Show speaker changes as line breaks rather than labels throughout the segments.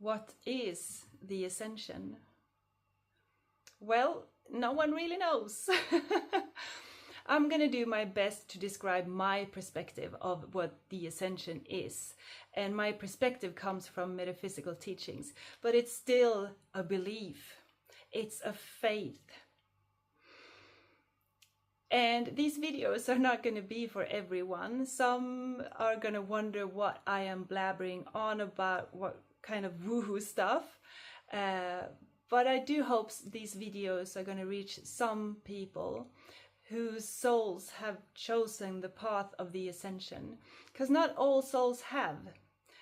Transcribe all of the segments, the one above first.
What is the Ascension? Well, no one really knows. I'm going to do my best to describe my perspective of what the Ascension is. And my perspective comes from metaphysical teachings, but it's still a belief. It's a faith. And these videos are not going to be for everyone. Some are going to wonder what I am blabbering on about, what kind of woohoo stuff. But I do hope these videos are going to reach some people whose souls have chosen the path of the Ascension. Because not all souls have.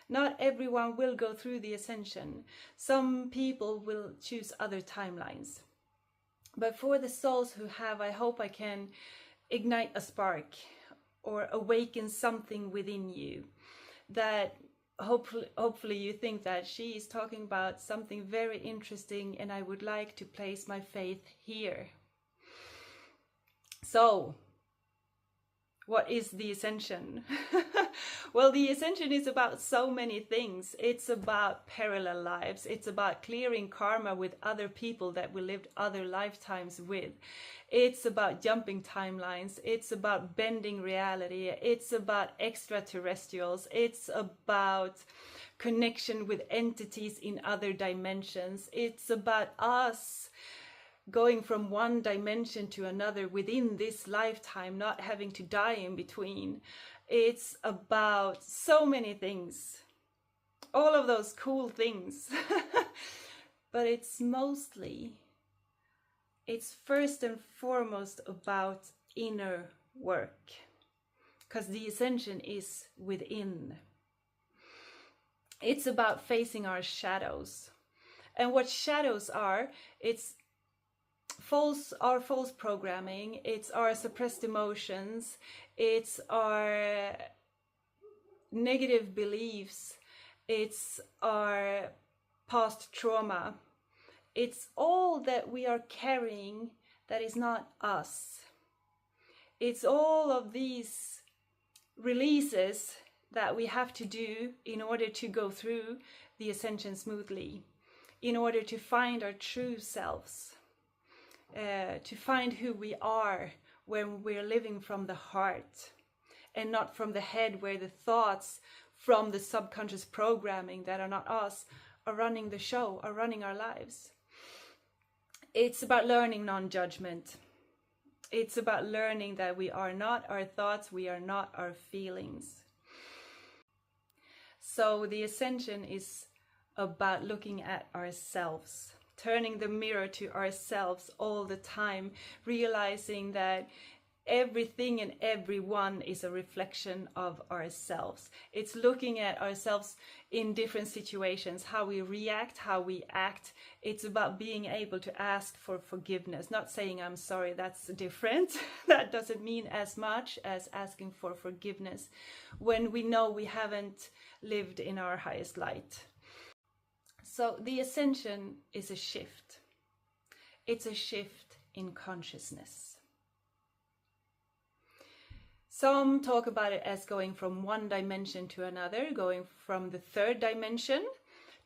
Not everyone will go through the Ascension. Some people will choose other timelines. But for the souls who have, I hope I can ignite a spark or awaken something within you that hopefully you think that she is talking about something very interesting, and I would like to place my faith here. So, what is the Ascension? Well, the Ascension is about so many things. It's about parallel lives. It's about clearing karma with other people that we lived other lifetimes with. It's about jumping timelines. It's about bending reality. It's about extraterrestrials. It's about connection with entities in other dimensions. It's about us going from one dimension to another within this lifetime, not having to die in between. It's about so many things, all of those cool things. But it's first and foremost about inner work, because the Ascension is within. It's about facing our shadows. And what shadows are, it's our false programming, it's our suppressed emotions, it's our negative beliefs, it's our past trauma. It's all that we are carrying that is not us. It's all of these releases that we have to do in order to go through the Ascension smoothly, in order to find our true selves. To find who we are when we're living from the heart and not from the head, where the thoughts from the subconscious programming that are not us are running the show, are running our lives. It's about learning non-judgement. It's about learning that we are not our thoughts, we are not our feelings. So the Ascension is about looking at ourselves, turning the mirror to ourselves all the time, realizing that everything and everyone is a reflection of ourselves. It's looking at ourselves in different situations, how we react, how we act. It's about being able to ask for forgiveness, not saying I'm sorry, that's different. That doesn't mean as much as asking for forgiveness when we know we haven't lived in our highest light. So the Ascension is a shift. It's a shift in consciousness. Some talk about it as going from one dimension to another, going from the third dimension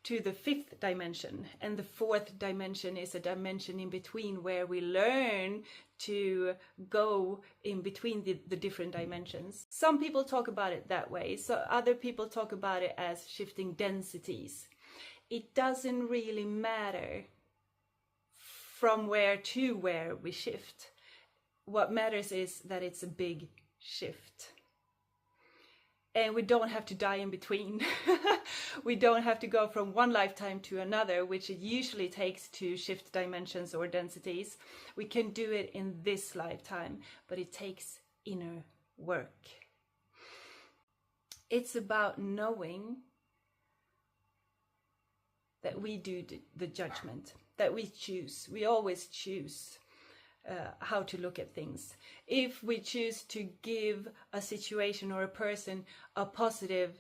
to the fifth dimension. And the fourth dimension is a dimension in between, where we learn to go in between the different dimensions. Some people talk about it that way. So other people talk about it as shifting densities. It doesn't really matter from where to where we shift. What matters is that it's a big shift. And we don't have to die in between. We don't have to go from one lifetime to another, which it usually takes to shift dimensions or densities. We can do it in this lifetime, but it takes inner work. It's about knowing that we do the judgment, that we choose. We always choose how to look at things. If we choose to give a situation or a person a positive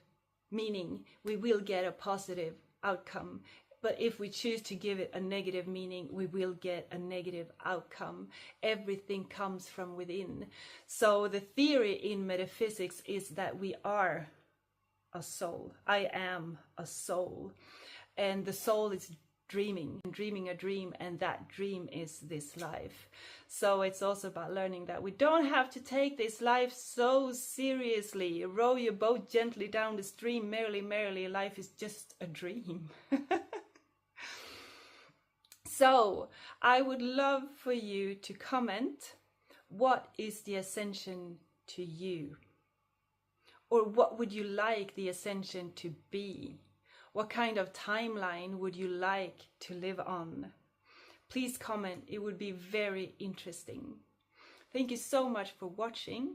meaning, we will get a positive outcome. But if we choose to give it a negative meaning, we will get a negative outcome. Everything comes from within. So the theory in metaphysics is that we are a soul. I am a soul. and the soul is dreaming a dream, and that dream is this life. So it's also about learning that we don't have to take this life so seriously. Row your boat gently down the stream, merrily, life is just a dream. So I would love for you to comment, what is the ascension to you? Or what would you like the ascension to be? What kind of timeline would you like to live on? Please comment, it would be very interesting. Thank you so much for watching.